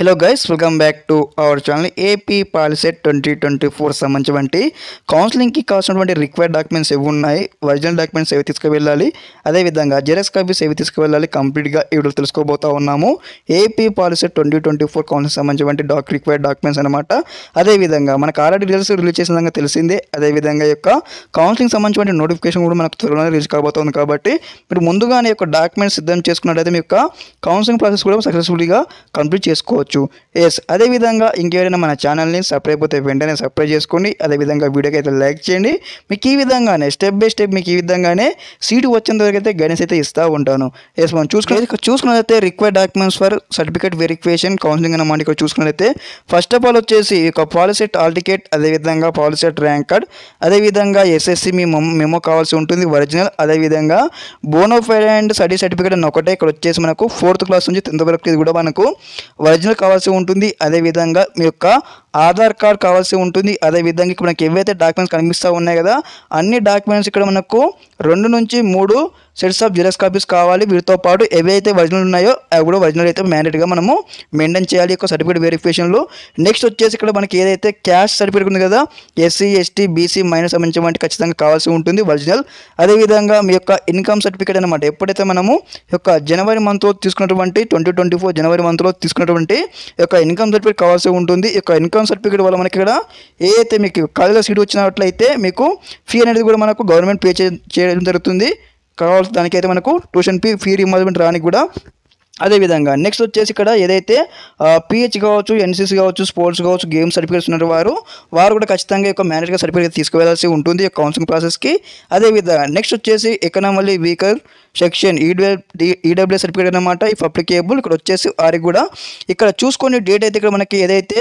Hello guys, welcome back to our channel. AP POLYCET 2024 సంబంధించినటువంటి కౌన్సిలింగ్కి కావాల్సినటువంటి required documents ఏవి ఉన్నాయి, ఒరిజినల్ డాక్యుమెంట్స్ ఏవి తీసుకువెళ్ళాలి, అదేవిధంగా జెరాక్స్ కాపీస్ ఏవి తీసుకువెళ్ళాలి, కంప్లీట్గా ఈ వీడియో తెలుసుకోబోతా ఉన్నాము. ఏపీ పాలిసెట్ 2024 కౌన్సిలింగ్ సంబంధించినటువంటి రిక్వైర్డ్ డాక్యుమెంట్స్ అనమాట. అదేవిధంగా మనకు ఆల్రెడీ రిలీజ్ చేసిన విధంగా తెలిసిందే. అదేవిధంగా యొక్క కౌన్సిలింగ్ సంబంధించిన నోటిఫికేషన్ కూడా మనకు త్వరలో రిలీజ్ కాబోతుంది. కాబట్టి మీరు ముందుగానే యొక్క డాక్యుమెంట్స్ సిద్ధం చేసుకున్నట్టయితే మీ యొక్క కౌన్సిలింగ్ ప్రాసెస్ కూడా సక్సెస్ఫుల్గా కంప్లీట్ చేసుకోవచ్చు. ఎస్, అదేవిధంగా ఇంకెవరైనా మన ఛానల్ని సబ్స్క్రైబ్ అయితే వెంటనే సబ్స్క్రైబ్ చేసుకోండి. అదేవిధంగా వీడియోకి అయితే లైక్ చేయండి. మీకు ఈ విధంగానే స్టెప్ బై స్టెప్ మీకు ఈ విధంగానే సీటు వచ్చేంత వరకు అయితే గైడెన్స్ అయితే ఇస్తూ ఉంటాను. ఎస్, మనం చూసుకున్నట్లయితే required documents for certificate verification counselling అన్నమాట. ఇక్కడ చూసుకున్నట్లయితే ఫస్ట్ ఆఫ్ ఆల్ వచ్చేసి ఒక పాలిసెట్ ఆల్ టికెట్, అదేవిధంగా పాలిసెట్ ర్యాంక్ కార్డ్, అదేవిధంగా ఎస్ఎస్సి మీ మెమో కావాల్సి ఉంటుంది ఒరిజినల్, అదేవిధంగా బోనోఫైడ్ అండ్ స్టడీ సర్టిఫికేట్ అని ఒకటే. ఇక్కడ వచ్చేసి మనకు 4th క్లాస్ నుంచి 10th వరకు ఇది కూడా మనకు ఒరిజినల్ కావాల్సి ఉంటుంది. అదేవిధంగా మీ యొక్క ఆధార్ కార్డ్ కావాల్సి ఉంటుంది. అదేవిధంగా ఇక్కడ మనకి ఏవైతే డాక్యుమెంట్స్ కనిపిస్తూ ఉన్నాయి కదా, అన్ని డాక్యుమెంట్స్ ఇక్కడ మనకు 2 నుంచి 3 సెట్స్ ఆఫ్ జిరాక్స్ కాపీస్ కావాలి. వీటితో పాటు ఏవైతే ఒరిజినల్ ఉన్నాయో అవి కూడా ఒరిజినల్ అయితే మ్యాండేట్గా మనము మెయింటైన్ చేయాలి యొక్క సర్టిఫికేట్ వెరిఫికేషన్లో. నెక్స్ట్ వచ్చేసి ఇక్కడ మనకి ఏదైతే క్యాస్ట్ సర్టిఫికేట్ ఉంది కదా, ఎస్సీ ఎస్టీ బీసీ మైనర్ సంబంధించిన ఖచ్చితంగా కావాల్సి ఉంటుంది ఒరిజినల్. అదేవిధంగా మీ యొక్క ఇన్కమ్ సర్టిఫికేట్ అనమాట. ఎప్పుడైతే మనము యొక్క జనవరి మంత్లో తీసుకున్నటువంటి 2024 జనవరి మంత్లో తీసుకున్నటువంటి యొక్క ఇన్కమ్ సర్టిఫికేట్ కావాల్సి ఉంటుంది. ఈ యొక్క ఇన్కమ్ సర్టిఫికేట్ వల్ల మనకి ఇక్కడ ఏదైతే మీకు కాలేజీలో సీట్ వచ్చినట్లయితే మీకు ఫీ అనేది కూడా మనకు గవర్నమెంట్ పే చేయడం జరుగుతుంది. కావాల్సిన దానికైతే మనకు ట్యూషన్ ఫీ రీయింబర్స్మెంట్ రానికి కూడా. అదేవిధంగా నెక్స్ట్ వచ్చేసి ఇక్కడ ఏదైతే పిహెచ్ కావచ్చు, ఎన్సీసీ కావచ్చు, స్పోర్ట్స్ కావచ్చు, గేమ్స్ సర్టిఫికేట్స్ ఉన్న వారు కూడా ఖచ్చితంగా యొక్క మ్యానేజ్గా సర్టిఫికేట్ తీసుకువెళ్ళాల్సి ఉంటుంది కౌన్సిలింగ్ ప్రాసెస్కి. అదేవిధంగా నెక్స్ట్ వచ్చేసి economically weaker section EWS certificate అనమాట. ఇఫ్ అప్లికేబుల్ ఇక్కడ వచ్చేసి వారికి కూడా ఇక్కడ చూసుకునే డేట్ అయితే ఇక్కడ మనకి ఏదైతే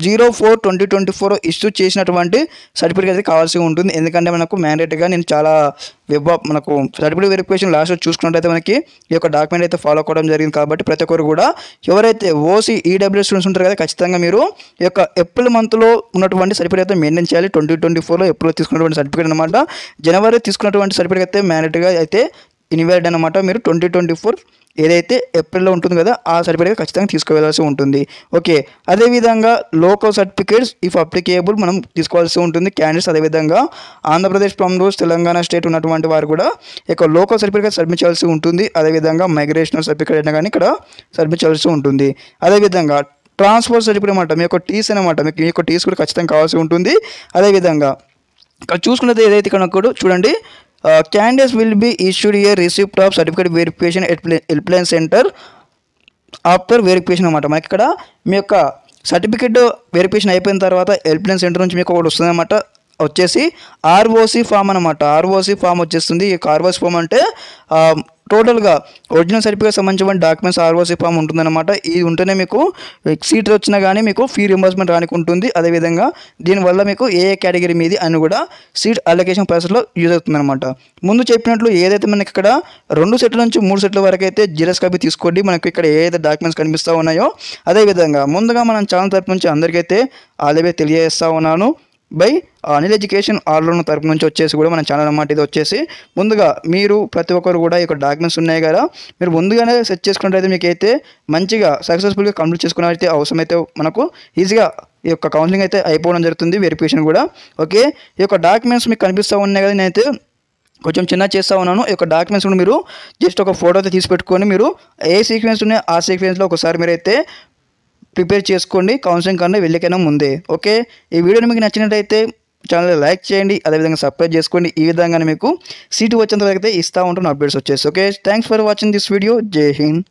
04/2024 ఇష్యూ చేసినటువంటి సర్టిఫికేట్ అయితే కావాల్సి ఉంటుంది. ఎందుకంటే మనకు మ్యాండేట్గా నేను చాలా మనకు సర్టిఫికేట్ వెరిఫికేషన్ లాస్ట్ చూసుకున్నట్టయితే మనకి ఈ యొక్క డాక్యుమెంట్ అయితే ఫాలో అవ్వడం జరిగింది. కాబట్టి ప్రతి ఒక్కరు కూడా ఎవరైతే ఓసీ ఈడబ్ల్యూఎస్ స్టూడెంట్స్ ఉంటారు కదా, ఖచ్చితంగా మీరు ఈ యొక్క ఏప్రిల్ మంత్లో ఉన్నటువంటి సర్టిఫికేట్ అయితే మెయింటైన్ చేయాలి. 2024లో ఏప్రిల్ తీసుకున్నటువంటి సర్టిఫికేట్ అనమాట. జనవరి తీసుకున్నటువంటి సర్టిఫికేట్ అయితే మ్యాండేట్గా అయితే ఇన్వాలిడ్ అనమాట. మీరు 2024 ఏదైతే ఏప్రిల్లో ఉంటుంది కదా, ఆ సర్టిఫికేట్ ఖచ్చితంగా తీసుకువెళ్ళాల్సి ఉంటుంది. ఓకే, అదేవిధంగా లోకల్ సర్టిఫికేట్స్ ఇఫ్ అప్లికేబుల్ మనం తీసుకోవాల్సి ఉంటుంది క్యాండిడేట్స్. అదేవిధంగా Andhra Pradesh from rules Telangana state ఉన్నటువంటి వారు కూడా ఇక లోకల్ సర్టిఫికేట్ సబ్మిట్ చేయాల్సి ఉంటుంది. అదేవిధంగా మైగ్రేషనల్ సర్టిఫికేట్ అయినా కానీ ఇక్కడ సబ్మిట్ చేయాల్సి ఉంటుంది. అదేవిధంగా ట్రాన్స్పోర్ట్ సర్టిఫికేట్ అనమాట, మీ యొక్క టీస్ అనమాట, మీకు ఈ యొక్క టీస్ కూడా ఖచ్చితంగా కావాల్సి ఉంటుంది. అదేవిధంగా ఇక్కడ చూసుకున్నది ఏదైతే ఇక్కడ కూడా చూడండి, candidates will be issued a receipt of certificate verification at helpline center after verification అనమాట. మనకి ఇక్కడ మీ యొక్క సర్టిఫికేట్ వెరిఫికేషన్ అయిపోయిన తర్వాత హెల్ప్లైన్ సెంటర్ నుంచి మీకు ఒకటి వస్తుంది అనమాట. వచ్చేసి ఆర్ఓసి ఫామ్ అనమాట. ఆర్ఓసి ఫామ్ వచ్చేస్తుంది. ఈ ఆర్ఓసి ఫామ్ అంటే టోటల్గా ఒరిజినల్ సర్టిఫికేట్ సంబంధించిన డాక్యుమెంట్స్ ఆర్ఓసి ఫామ్ ఉంటుందన్నమాట. ఇది ఉంటేనే మీకు సీట్ వచ్చినా కానీ మీకు ఫీ రింబర్స్మెంట్ రానికి ఉంటుంది. అదేవిధంగా దీనివల్ల మీకు ఏ కేటగిరీ మీది అని కూడా సీట్ అలొకేషన్ ప్రాసెస్లో యూజ్ అవుతుందన్నమాట. ముందు చెప్పినట్లు ఏదైతే మనకి ఇక్కడ 2 సెట్ల నుంచి 3 సెట్ల వరకు అయితే జిరాక్స్ కాపీ తీసుకోండి. మనకి ఇక్కడ ఏదైతే డాక్యుమెంట్స్ కనిపిస్తూ ఉన్నాయో. అదేవిధంగా ముందుగా మనం ఛానల్ తరపు నుంచి అందరికైతే ఆల్రెడీ తెలియజేస్తూ ఉన్నాను. బై అనిల్ ఎడ్యుకేషన్ ఆల్రౌండ్ తరపు నుంచి వచ్చేసి కూడా మన ఛానల్ అన్నమాట. ఇది వచ్చేసి ముందుగా మీరు ప్రతి ఒక్కరు కూడా ఈ యొక్క డాక్యుమెంట్స్ ఉన్నాయి కదా, మీరు ముందుగానే సెట్ చేసుకున్నట్టయితే మీకు అయితే మంచిగా సక్సెస్ఫుల్గా కంప్లీట్ చేసుకున్నట్టయితే అవసరమైతే మనకు ఈజీగా ఈ యొక్క కౌన్సిలింగ్ అయితే అయిపోవడం జరుగుతుంది, వెరిఫికేషన్ కూడా. ఓకే, ఈ యొక్క డాక్యుమెంట్స్ మీకు కనిపిస్తూ ఉన్నాయి కదా, నేనైతే కొంచెం చిన్న చేస్తూ ఉన్నాను. ఈ యొక్క డాక్యుమెంట్స్ కూడా మీరు జస్ట్ ఒక ఫోటో అయితే తీసి పెట్టుకొని మీరు ఏ సీక్వెన్స్ ఉన్నాయో ఆ సీక్వెన్స్లో ఒకసారి మీరైతే ప్రిపేర్ చేసుకోండి కౌన్సిలింగ్ కన్నా వెళ్ళకైనా ముందే. ఓకే, ఈ వీడియోని మీకు నచ్చినట్టయితే ఛానల్ లైక్ చేయండి, అదేవిధంగా సబ్స్క్రైబ్ చేసుకోండి. ఈ విధంగానే మీకు సీటు వచ్చేంత వరకు అయితే ఇస్తూ ఉంటాను అప్డేట్స్ వచ్చేసి. Okay, thanks for watching this video. జై హింద్.